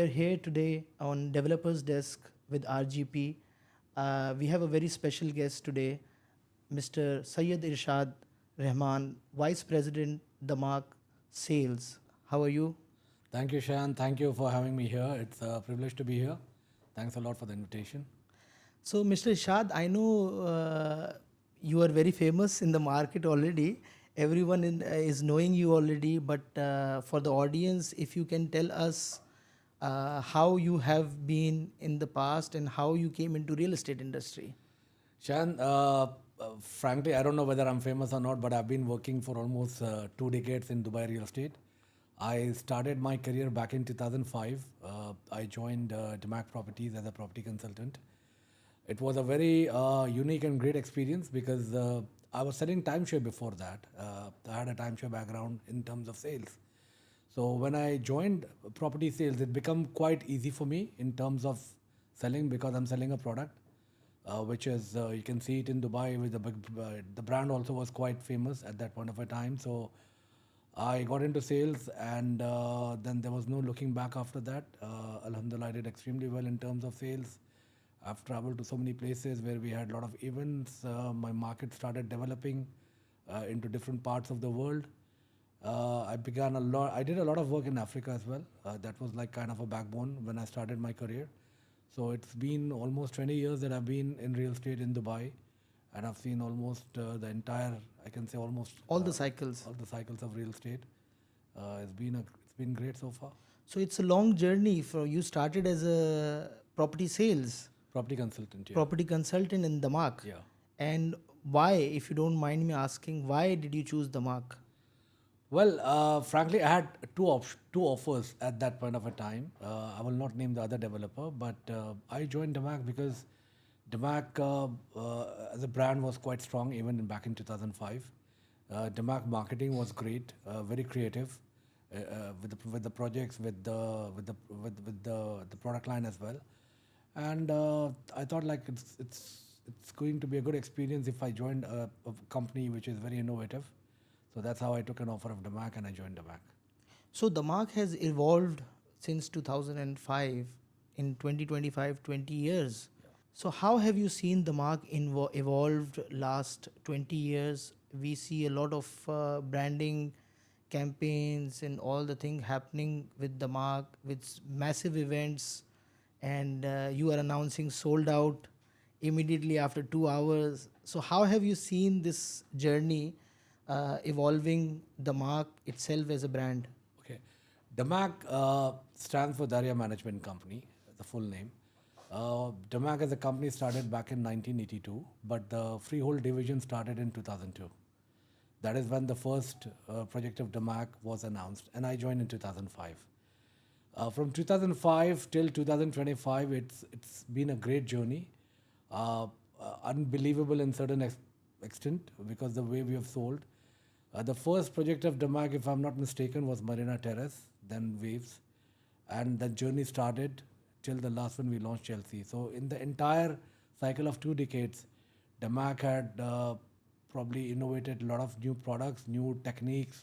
are here today on Developers Desk with RGP. We have a very special guest today, Mr. Syed Irshad Rahman, Vice President, Damac Sales. How are you? Thank you, Shan. Thank you for having me here. It's a privilege to be here. Thanks a lot for the invitation. So, Mr. Irshad, I know you are very famous in the market already. Everyone is knowing you already, but for the audience, if you can tell us how you have been in the past and how you came into real estate industry. Shan, frankly, I don't know whether I'm famous or not, but I've been working for almost 2 decades in Dubai real estate. I started my career back in 2005. I joined Damac Properties as a property consultant. It was a very unique and great experience because I was selling timeshare before that. I had a timeshare background in terms of sales. So when I joined property sales, it became quite easy for me in terms of selling because I'm selling a product, which is you can see it in Dubai with the big. The brand also was quite famous at that point of a time. So I got into sales, and then there was no looking back after that. Alhamdulillah, I did extremely well in terms of sales. I've traveled to so many places where we had a lot of events. My market started developing into different parts of the world. I began a lot. I did a lot of work in Africa as well. That was like kind of a backbone when I started my career. So it's been almost 20 years that I've been in real estate in Dubai, and I've seen almost the entire. I can say almost All the cycles. all the cycles of real estate. It's been great so far. So it's a long journey. For you started as a property sales, Property consultant, yeah. property consultant in Damac. Yeah. And why, if you don't mind me asking, why did you choose Damac? Well, frankly, I had two offers at that point of a time. I will not name the other developer, but I joined Damac because Damac as a brand was quite strong even back in 2005. Damac marketing was great, very creative with the projects, with the product line as well. And I thought like it's going to be a good experience if I joined a company which is very innovative. So that's how I took an offer of Damac and I joined Damac. So Damac has evolved since 2005. In 2025, 20 years. So how have you seen Damac evolved last 20 years? We see a lot of branding campaigns and all the thing happening with Damac, with massive events, and you are announcing sold out immediately after 2 hours. So how have you seen this journey evolving Damac itself as a brand? Okay. Damac stands for Darya Management Company, the full name. Damac as a company started back in 1982, but the freehold division started in 2002. That is when the first project of Damac was announced, and I joined in 2005. From 2005 till 2025, it's been a great journey, unbelievable in certain extent because the way we have sold. The first project of Damac, if I'm not mistaken, was Marina Terrace, then Waves, and the journey started till the last one we launched Chelsea. So in the entire cycle of 2 decades, Damac had probably innovated a lot of new products, new techniques,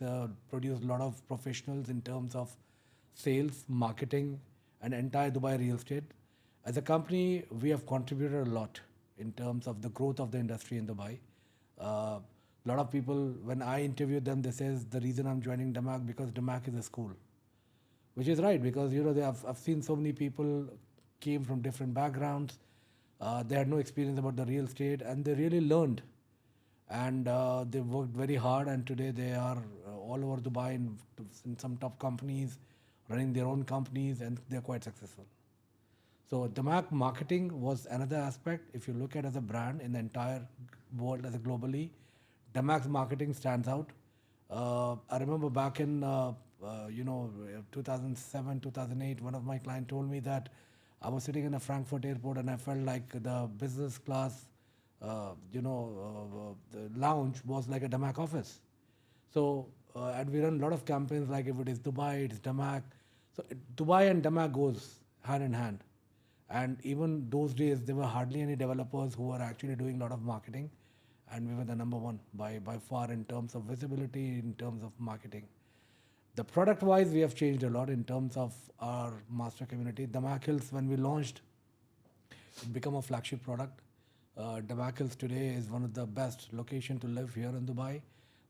produced a lot of professionals in terms of sales, marketing, and entire Dubai real estate. As a company, we have contributed a lot in terms of the growth of the industry in Dubai. A lot of people, when I interviewed them, they says the reason I'm joining Damac because Damac is a school, which is right because I've seen so many people came from different backgrounds. They had no experience about the real estate, and they really learned, and they worked very hard. And today they are all over Dubai in some top companies, running their own companies, and they're quite successful. So Damac marketing was another aspect. If you look at as a brand in the entire world as a globally, Damac's marketing stands out. I remember back in 2007, 2008, one of my clients told me that I was sitting in a Frankfurt airport and I felt like the business class, the lounge was like a Damac office. So, and we run a lot of campaigns like if it is Dubai, it's Damac. So Dubai and Damac goes hand in hand. And even those days, there were hardly any developers who were actually doing a lot of marketing. And we were the number one by far in terms of visibility, in terms of marketing. The product wise, we have changed a lot in terms of our master community. Damac Hills, when we launched, it became a flagship product. Damac Hills today is one of the best location to live here in Dubai,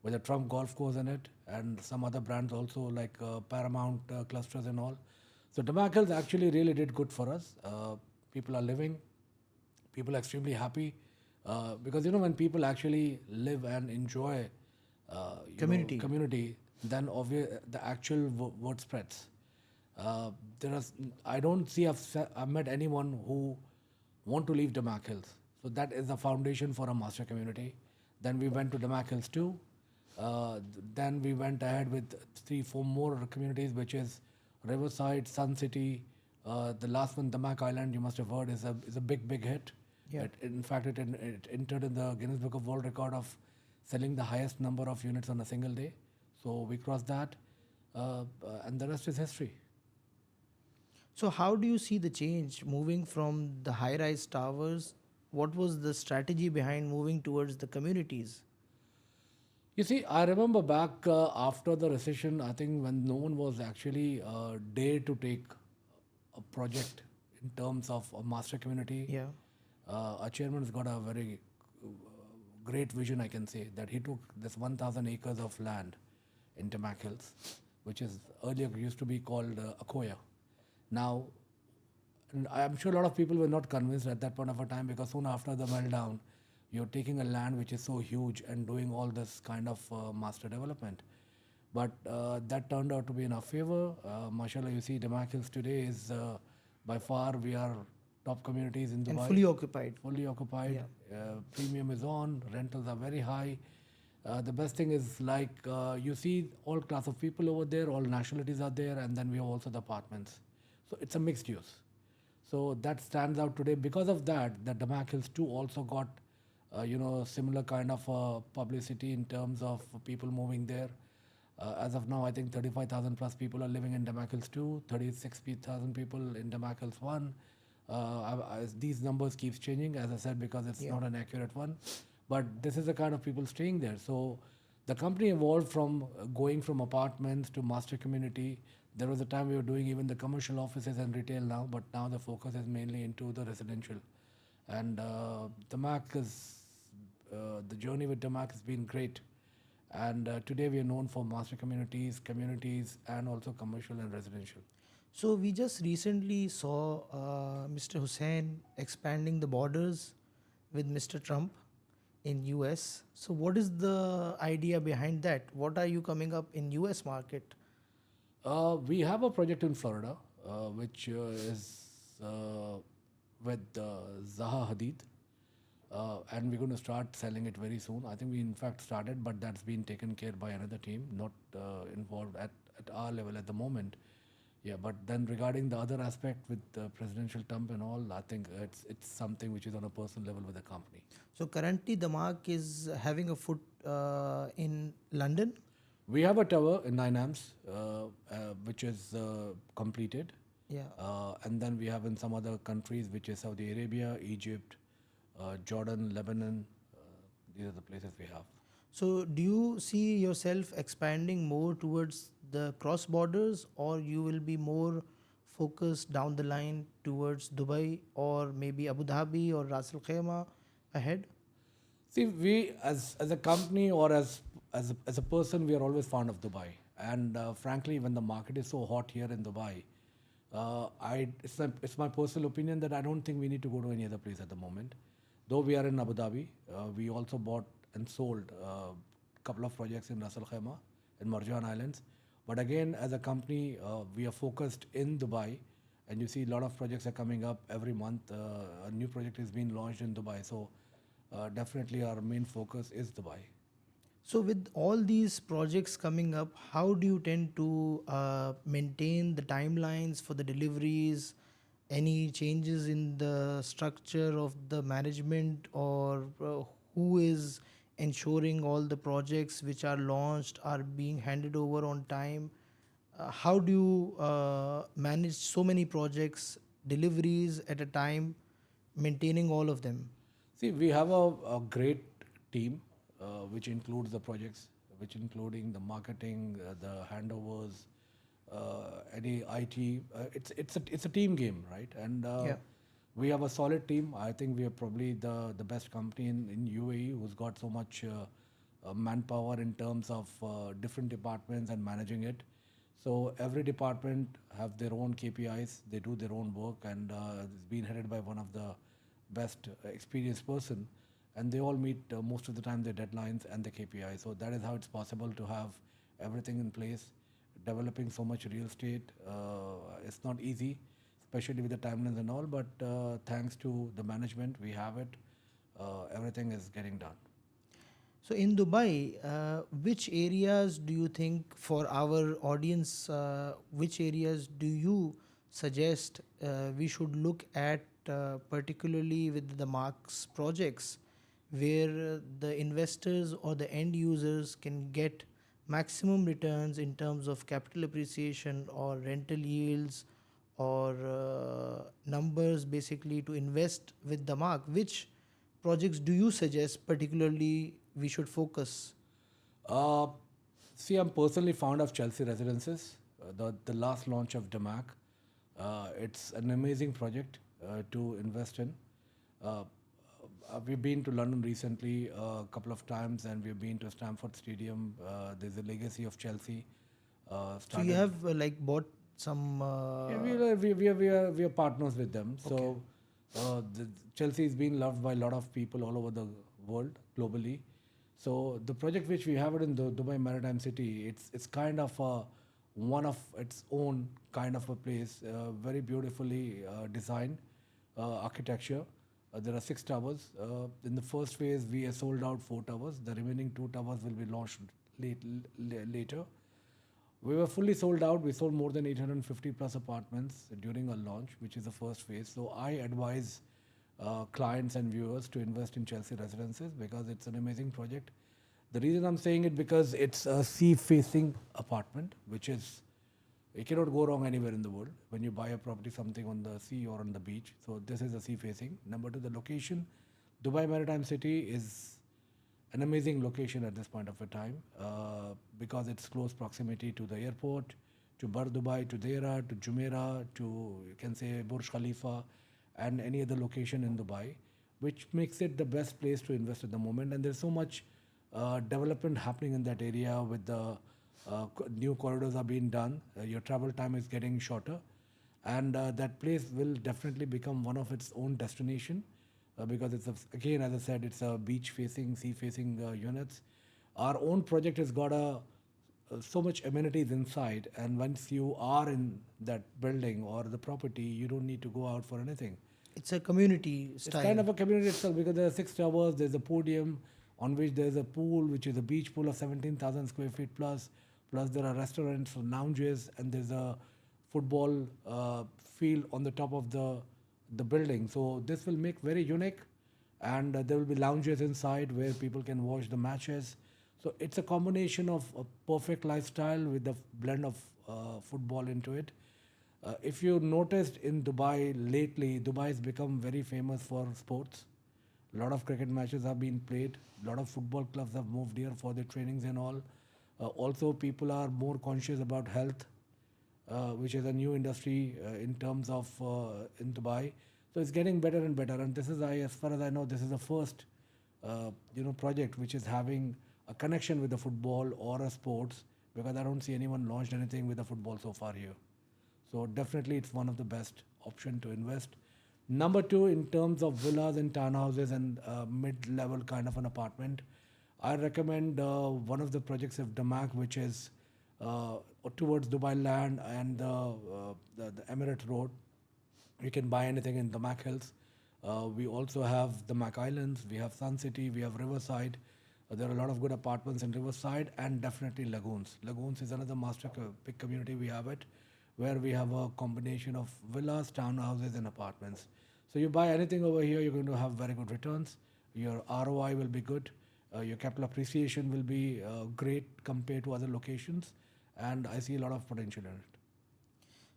with a Trump golf course in it, and some other brands also like Paramount clusters and all. So Damac Hills actually really did good for us. People are living, people are extremely happy, because when people actually live and enjoy Community. community, then the actual word spreads. There is, I don't see I've met anyone who want to leave Damac Hills. So that is the foundation for a master community. Then we went to Damac Hills 2. Then we went ahead with 3, 4 more communities, which is Riverside, Sun City. The last one, Damac Island, you must have heard, is a big hit. Yeah. In fact, it entered in the Guinness Book of World Record of selling the highest number of units on a single day. So we crossed that, and the rest is history. So how do you see the change moving from the high-rise towers? What was the strategy behind moving towards the communities? You see, I remember back after the recession, I think when no one was actually dared to take a project in terms of a master community. Yeah. Our chairman has got a very great vision, I can say, that he took this 1,000 acres of land in Damac Hills, which is earlier used to be called Akoya. Now, and I'm sure a lot of people were not convinced at that point of a time, because soon after the meltdown, you're taking a land which is so huge and doing all this kind of master development. But that turned out to be in our favor. Mashallah, you see, Damac Hills today is by far we are top communities in Dubai. And fully occupied. Fully occupied. Premium is on. Rentals are very high. The best thing is you see all class of people over there, all nationalities are there, and then we have also the apartments. So it's a mixed use. So that stands out today. Because of that, the Damac Hills 2 also got similar kind of publicity in terms of people moving there. As of now, I think 35,000 plus people are living in Damac Hills 2, 36,000 people in Damac Hills 1. These numbers keeps changing, as I said, because it's not an accurate one. But this is the kind of people staying there. So the company evolved from going from apartments to master community. There was a time we were doing even the commercial offices and retail now, but now the focus is mainly into the residential. And Damac is, the journey with Damac has been great. And today we are known for master communities, and also commercial and residential. So we just recently saw Mr. Hussain expanding the borders with Mr. Trump in US. So what is the idea behind that? What are you coming up in US market? We have a project in Florida, which is with Zaha Hadid. And we're going to start selling it very soon. I think we in fact started, but that's been taken care by another team, not involved at our level at the moment. Yeah, but then regarding the other aspect with presidential Trump and all, I think it's something which is on a personal level with the company. So currently Damac is having a foot in London. We have a tower in 9 amps, which is completed. Yeah. And then we have in some other countries, which is Saudi Arabia, Egypt, Jordan, Lebanon. These are the places we have. So do you see yourself expanding more towards the cross borders, or you will be more focused down the line towards Dubai or maybe Abu Dhabi or Ras Al Khaimah ahead? See, we as a company or as a person, we are always fond of Dubai. And frankly, when the market is so hot here in Dubai, it's my personal opinion that I don't think we need to go to any other place at the moment. Though we are in Abu Dhabi, we also bought and sold a couple of projects in Ras Al Khaimah and Marjan Islands. But again, as a company, we are focused in Dubai, and you see a lot of projects are coming up every month. A new project is being launched in Dubai. So definitely our main focus is Dubai. So with all these projects coming up, how do you tend to maintain the timelines for the deliveries? Any changes in the structure of the management, or who is ensuring all the projects which are launched are being handed over on time? How do you manage so many projects, deliveries at a time, maintaining all of them? See, we have a great team, which includes the projects. which including the marketing, the handovers, any IT. It's a team game, right? And Yeah. we have a solid team. I think we are probably the best company in UAE who's got so much manpower in terms of different departments and managing it. So every department have their own KPIs. They do their own work, and it's been headed by one of the best experienced person, and they all meet most of the time their deadlines and the KPIs. So that is how it's possible to have everything in place. Developing so much real estate, it's not easy, especially with the timelines and all. But thanks to the management, we have it. Everything is getting done. So in Dubai, which areas do you think for our audience, which areas do you suggest we should look at, particularly with the Mark's projects, where the investors or the end users can get maximum returns in terms of capital appreciation or rental yields or numbers basically to invest with the Mark? Which projects do you suggest particularly we should focus? Uh, See, I'm personally fond of Chelsea Residences, the last launch of Damac. It's an amazing project to invest in. Uh, we've been to London recently a couple of times, and we've been to Stamford Stadium. There's a legacy of Chelsea. So you Started. have like bought some. Yeah, we are partners with them. Okay. So Chelsea is being loved by a lot of people all over the world globally. So the project which we have it in the Dubai Maritime City, it's kind of one of its own kind of a place, very beautifully designed architecture. There are 6 towers. In the first phase, we have sold out 4 towers. The remaining 2 towers will be launched later. We were fully sold out. We sold more than 850 plus apartments during our launch, which is the first phase. So I advise clients and viewers to invest in Chelsea Residences because it's an amazing project. The reason I'm saying it because it's a sea-facing apartment, which is you cannot go wrong anywhere in the world when you buy a property something on the sea or on the beach. So this is a sea-facing. Number two, the location. Dubai Maritime City is an amazing location at this point of a time because it's close proximity to the airport, to Bar Dubai, to Deira, to Jumeirah, to you can say Burj Khalifa, and any other location in Dubai, which makes it the best place to invest at the moment. And there's so much development happening in that area with the new corridors are being done. Your travel time is getting shorter, and that place will definitely become one of its own destination because again, as I said, it's a beach-facing, sea-facing units. Our own project has got so much amenities inside, and once you are in that building or the property, you don't need to go out for anything. It's a community It's kind style. of a community itself because there are 6 towers. There's a podium on which there's a pool, which is a beach pool of 17,000 square feet plus. Plus, there are restaurants, lounges, and there's a football field on the top of the building. So this will make very unique, and there will be lounges inside where people can watch the matches. So it's a combination of a perfect lifestyle with the blend of football into it. If you noticed in Dubai lately, Dubai has become very famous for sports. A lot of cricket matches have been played. A lot of football clubs have moved here for their trainings and all. Also, people are more conscious about health, which is a new industry in terms of in Dubai. So it's getting better and better. And this is, as far as I know, this is the first project which is having a connection with the football or a sports because I don't see anyone launched anything with the football so far here. So definitely it's one of the best option to invest. Number two, in terms of villas and townhouses and mid-level kind of an apartment, I recommend one of the projects of Damac, which is towards Dubai Land and the Emirate Road. You can buy anything in the Mac Hills. We also have the Mac Islands, we have Sun City, we have Riverside. There are a lot of good apartments in Riverside and definitely Lagoons. Lagoons is another big community we have it, where we have a combination of villas, townhouses, and apartments. So you buy anything over here, you're going to have very good returns. Your ROI will be good. Your capital appreciation will be great compared to other locations, and I see a lot of potential in it.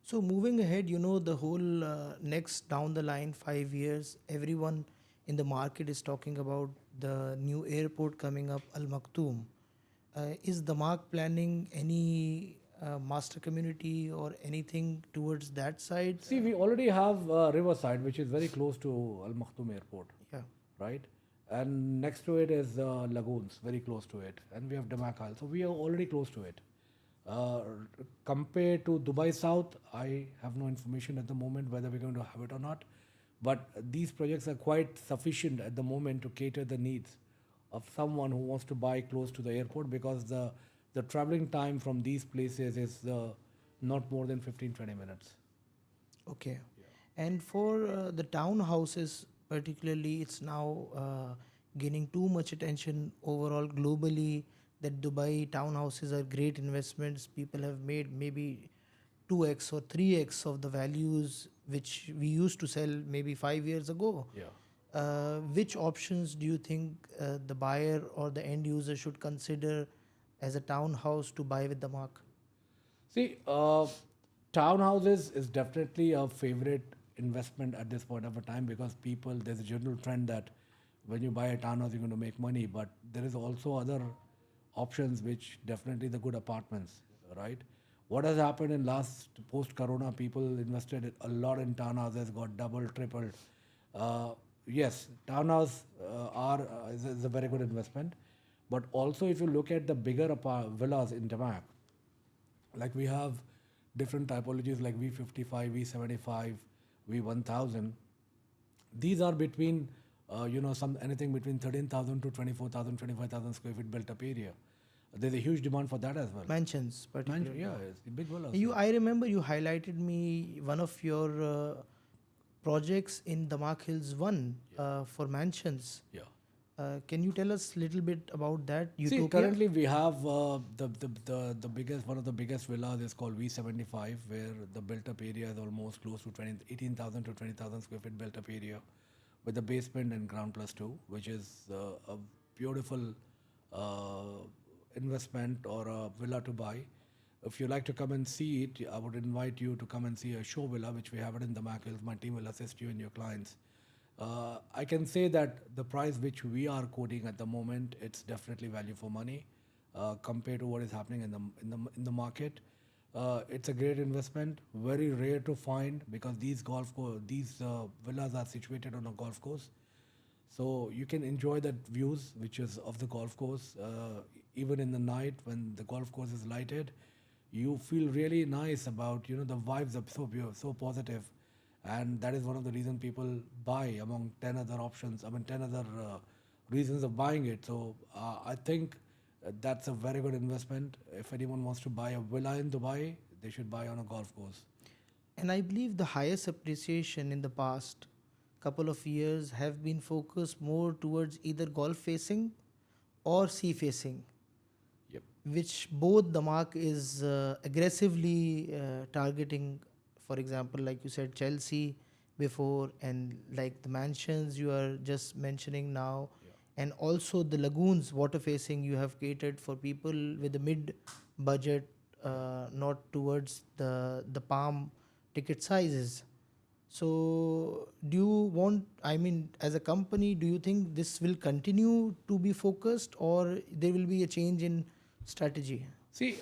So moving ahead, the whole next down the line 5 years, everyone in the market is talking about the new airport coming up, Al Maktoum. Is Damac planning any master community or anything towards that side? See, we already have Riverside, which is very close to Al Maktoum Airport, Yeah. right? And next to it is Lagoons, very close to it. And we have Damac Isle. So we are already close to it. Uh, Compared to Dubai South, I have no information at the moment whether we're going to have it or not. But these projects are quite sufficient at the moment to cater the needs of someone who wants to buy close to the airport, because the traveling time from these places is not more than 15-20 minutes. Okay. And for the townhouses, particularly, it's now gaining too much attention overall globally that Dubai townhouses are great investments. People have made maybe 2x or 3x of the values which we used to sell maybe 5 years ago. Yeah. Which options do you think the buyer or the end user should consider as a townhouse to buy with the mark? See, townhouses is definitely a favorite investment at this point of a time, because people, there's a general trend that when you buy a townhouse, you're going to make money. But there is also other options, which definitely the good apartments, right? What has happened in last post-corona, people invested a lot in townhouses, got double, tripled. Uh, yes, townhouse is a very good investment. But also, if you look at the bigger villas in Damac, like we have different typologies like V55, V75, V1000. These are between, some anything between 13,000 to 24,000, 25,000 square feet built up area. There's a huge demand for that as well. Mansions, particularly. Yeah, it's big villas. You, I remember you highlighted me one of your projects in Damac Hills 1 for mansions. Yeah. Can you tell us a little bit about that? See, Utopia? currently we have the biggest, one of the biggest villas is called V75, where the built-up area is almost close to 18,000 to 20,000 square feet built-up area, with the basement and ground plus two, which is a beautiful uh, investment or a villa to buy. If you like to come and see it, I would invite you to come and see a show villa, which we have it in the Mac Hills. My team will assist you and your clients. I can say that the price which we are quoting at the moment, it's definitely value for money compared to what is happening in the market. It's a great investment, very rare to find, because these villas are situated on a golf course, so you can enjoy the views which is of the golf course. Even in the night when the golf course is lighted, you feel really nice about, the vibes are so pure, so positive, and that is one of the reasons people buy among 10 other options. I mean, 10 other reasons of buying it. So I think that's a very good investment. If anyone wants to buy a villa in Dubai, they should buy on a golf course. And I believe the highest appreciation in the past couple of years have been focused more towards either golf facing or sea facing, Yep. which both the mark is aggressively targeting. For example, like you said, Chelsea before, and like the mansions you are just mentioning now, and also the lagoons water facing, you have catered for people with a mid budget, not towards the palm ticket sizes. So, do you want, I mean, as a company, do you think this will continue to be focused, or there will be a change in strategy? See,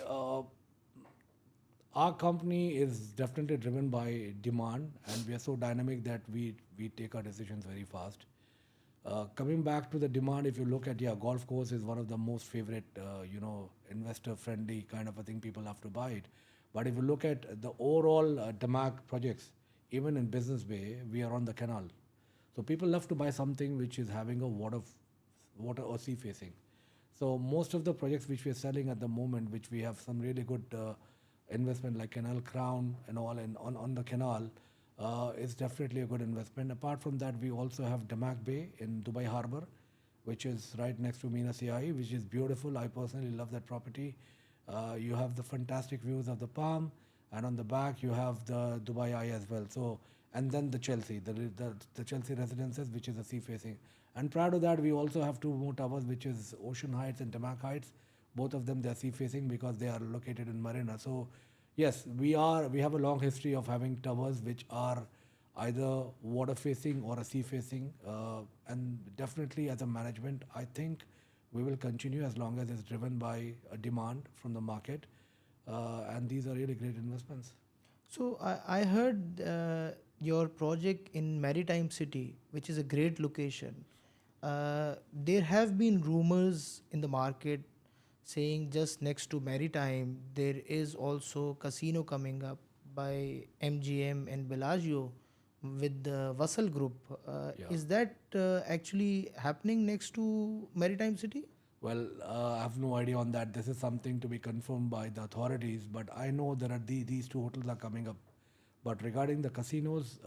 our company is definitely driven by demand, and we are so dynamic that we take our decisions very fast. Coming back to the demand, if you look at, golf course is one of the most favorite, investor friendly kind of a thing. People have to buy it. But if you look at the overall Damac projects, even in Business Bay, we are on the canal. So people love to buy something which is having a water or sea facing. So most of the projects which we are selling at the moment, which we have some really good investment like Canal Crown and all, and on the canal, is definitely a good investment. Apart from that, we also have Damac Bay in Dubai Harbour, which is right next to Mina CI, which is beautiful. I personally love that property. You have the fantastic views of the Palm, and on the back you have the Dubai Eye as well. So, and then the Chelsea, the Chelsea Residences, which is a sea facing. And prior to that, we also have two more towers, which is Ocean Heights and Damac Heights. Both of them, they are sea facing because they are located in Marina. So yes, we have a long history of having towers which are either water facing or a sea facing, and definitely as a management, I think we will continue as long as it's driven by a demand from the market. And these are really great investments. So I heard your project in Maritime City, which is a great location. There have been rumors in the market saying just next to Maritime there is also casino coming up by MGM and Bellagio with the Vassal Group. Yeah. Is that actually happening next to Maritime City? Well, I have no idea on that. This is something to be confirmed by the authorities. But I know there are these two hotels are coming up. But regarding the casinos,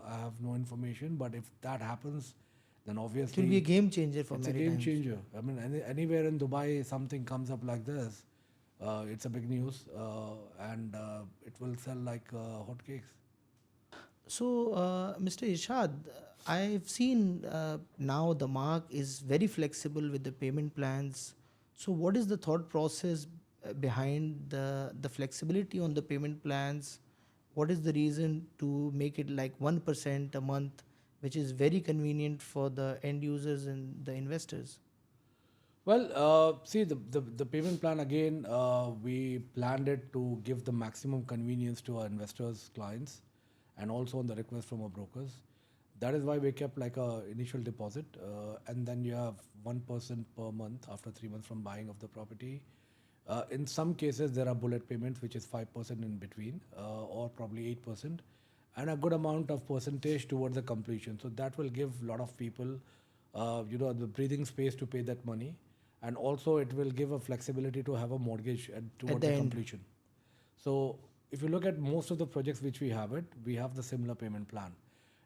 I have no information. But if that happens, then It will be a obviously game changer for it's a game Maritime. changer. I mean, anywhere in Dubai, something comes up like this, it's a big news, and it will sell like hotcakes. So, Mr. Ishad, I've seen now the mark is very flexible with the payment plans. So, what is the thought process behind the flexibility on the payment plans? What is the reason to make it like 1% a month, which is very convenient for the end users and the investors? Well, see, the payment plan again, we planned it to give the maximum convenience to our investors, clients, and also on the request from our brokers. That is why we kept like a initial deposit, and then you have 1% per month after 3 months from buying of the property. In some cases, there are bullet payments, which is 5% in between, or probably 8%, and a good amount of percentage towards the completion. So that will give a lot of people, the breathing space to pay that money, and also it will give a flexibility to have a mortgage At towards the the end? completion. So if you look at most of the projects which we have the similar payment plan.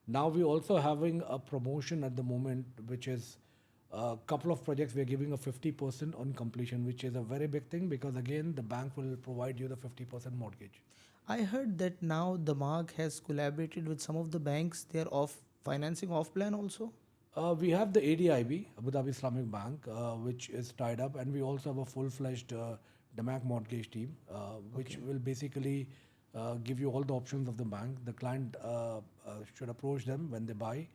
Now we also having a promotion at the moment, which is a couple of projects we are giving a 50% on completion, which is a very big thing because again the bank will provide you the 50% mortgage. I heard that now the mark has collaborated with some of the banks. They are off financing off plan also. We have the ADIB, Abu Dhabi Islamic Bank, which is tied up, and we also have a full-fledged Damac mortgage team, which Okay. will basically give you all the options of the bank. The client should approach them when they buy,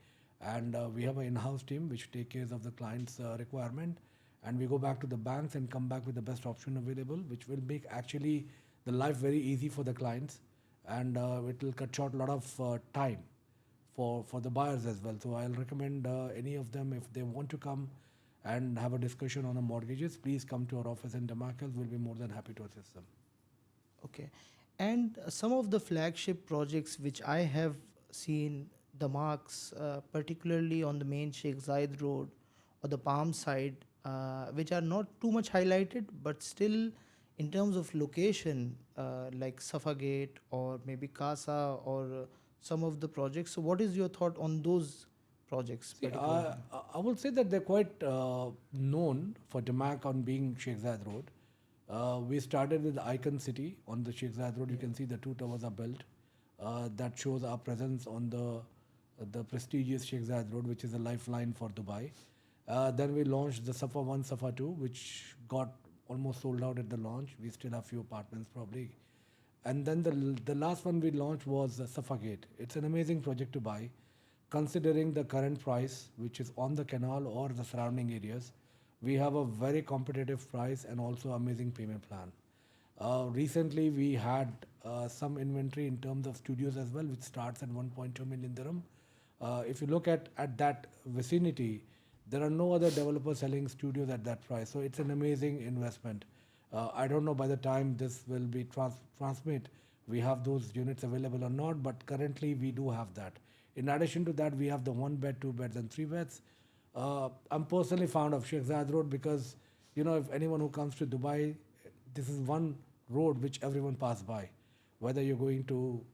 and we have an in-house team which take care of the client's requirement, and we go back to the banks and come back with the best option available, which will make actually the life very easy for the clients, and it will cut short a lot of time for the buyers as well. So I'll recommend any of them if they want to come and have a discussion on the mortgages, please come to our office in Damascus. We'll be more than happy to assist them. Okay. And some of the flagship projects which I have seen the marks, particularly on the main Sheikh Zayed Road or the Palm side, which are not too much highlighted, but still in terms of location, like Safa Gate or maybe Casa or some of the projects. So, what is your thought on those projects See, particularly? I would say that they're quite known for Damac on being Sheikh Zayed Road. We started with Icon City on the Sheikh Zayed Road. You can see the two towers are built. That shows our presence on the prestigious Sheikh Zayed Road, which is a lifeline for Dubai. Then we launched the Safa 1, Safa 2, which got almost sold out at the launch. We still have few apartments probably. And then the last one we launched was Safa Gate. It's an amazing project to buy, considering the current price, which is on the canal or the surrounding areas. We have a very competitive price and also amazing payment plan. Recently, we had some inventory in terms of studios as well, which starts at 1.2 million dirham. If you look at that vicinity, there are no other developers selling studios at that price. So it's an amazing investment. I don't know by the time this will be transmit, we have those units available or not, but currently we do have that. In addition to that, we have the 1 bed, 2 beds, and 3 beds. I'm personally fond of Sheikh Zayed Road because, if anyone who comes to Dubai, this is one road which everyone pass by. Whether you're going to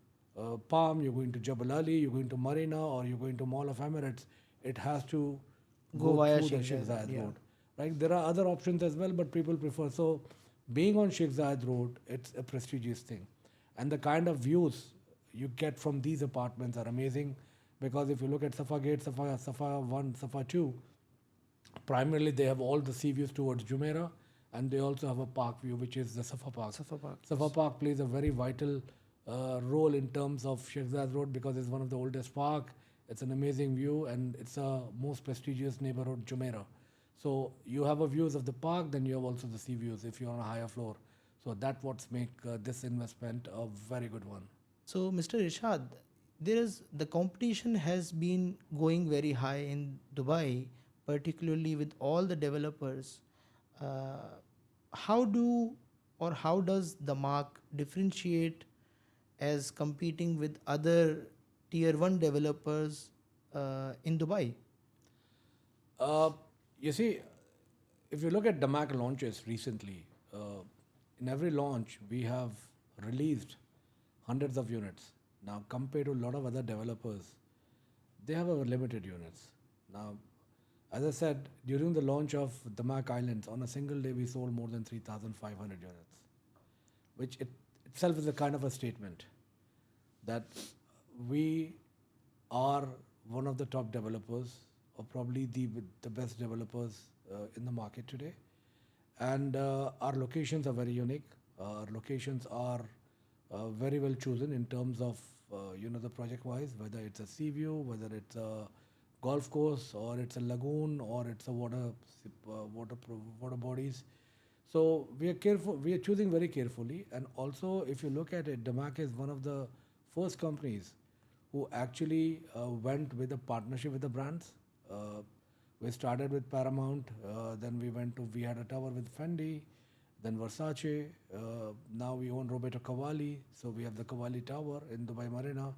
Palm, you're going to Jebel Ali, you're going to Marina, or you're going to Mall of Emirates, it has to Go go via through Sheikh the Sheikh Zayed Road. Zayed Yeah. Road. Right? There are other options as well, but people prefer. So, being on Sheikh Zayed Road, it's a prestigious thing. And the kind of views you get from these apartments are amazing because if you look at Safa Gate, Safa 1, Safa 2, primarily they have all the sea views towards Jumeirah and they also have a park view, which is the Safa Park. Safa Park. Safa Park plays a very vital role in terms of Sheikh Zayed Road because it's one of the oldest park. It's an amazing view and it's a most prestigious neighborhood, Jumeirah. So you have a views of the park, then you have also the sea views if you're on a higher floor. So that what's make this investment a very good one. So, Mr. Irshad, there is the competition has been going very high in Dubai, particularly with all the developers. Uh, how do or how does the mark differentiate as competing with other tier one developers in Dubai? Uh, you see, if you look at Damac launches recently, in every launch we have released hundreds of units. Now, compared to a lot of other developers, they have a limited units. Now, as I said, during the launch of Damac Islands, on a single day we sold more than 3,500 units, which itself is a kind of a statement that we are one of the top developers, or probably the best developers in the market today. And our locations are very unique. Our locations are very well chosen in terms of the project wise, whether it's a sea view, whether it's a golf course, or it's a lagoon, or it's a water bodies. So we are careful. We are choosing very carefully, and also if you look at it, Damac is one of the first companies who actually went with a partnership with the brands. We started with Paramount, then we had a tower with Fendi, then Versace. Now we own Roberto Cavalli, so we have the Cavalli Tower in Dubai Marina,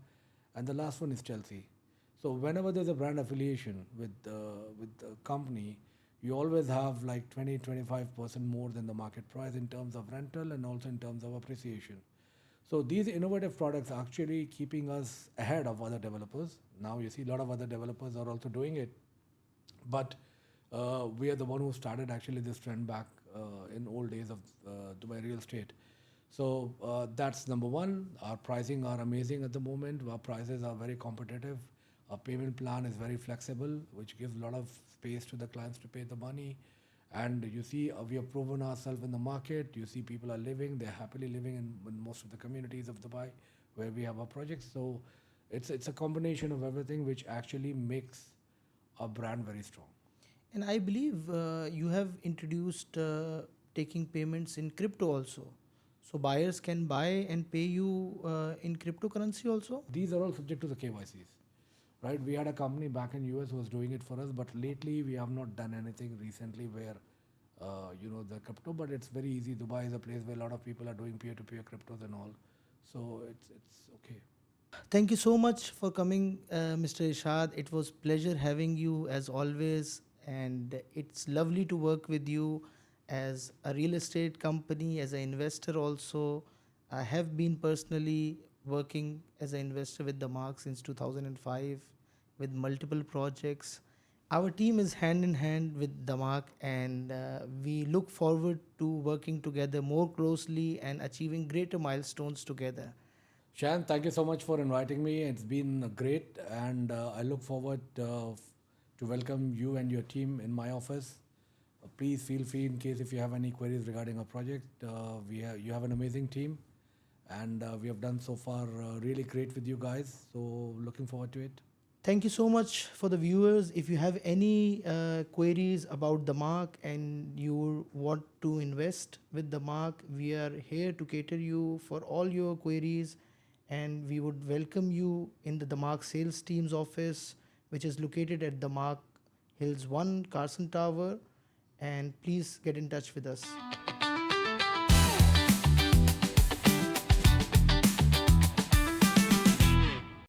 and the last one is Chelsea. So whenever there's a brand affiliation with the company, you always have like 20-25% more than the market price in terms of rental and also in terms of appreciation. So these innovative products are actually keeping us ahead of other developers. Now you see a lot of other developers are also doing it, but we are the one who started actually this trend back in old days of Dubai real estate. So that's number one. Our pricing are amazing at the moment. Our prices are very competitive. Our payment plan is very flexible, which gives a lot of space to the clients to pay the money. And you see, we have proven ourselves in the market. You see, people are living; they're happily living in most of the communities of Dubai where we have our projects. So it's a combination of everything, which actually makes our brand very strong. And I believe you have introduced taking payments in crypto also. So buyers can buy and pay you in cryptocurrency also. These are all subject to the KYCs, right? We had a company back in US who was doing it for us, but lately we have not done anything recently where, the crypto. But it's very easy. Dubai is a place where a lot of people are doing peer-to-peer cryptos and all, so it's okay. Thank you so much for coming, Mr. Ishad. It was pleasure having you as always, and it's lovely to work with you as a real estate company, as an investor also. I have been personally working as an investor with the Mark since 2005 with multiple projects. Our team is hand in hand with Damac, and we look forward to working together more closely and achieving greater milestones together. Shan, thank you so much for inviting me. It's been great, and I look forward to welcome you and your team in my office. Please feel free in case if you have any queries regarding our project. You have an amazing team, and we have done so far really great with you guys. So looking forward to it. Thank you so much for the viewers. If you have any queries about the mark and you want to invest with the mark, we are here to cater you for all your queries, and we would welcome you in the Mark sales team's office, which is located at the Mark Hills 1 Carson Tower, and please get in touch with us.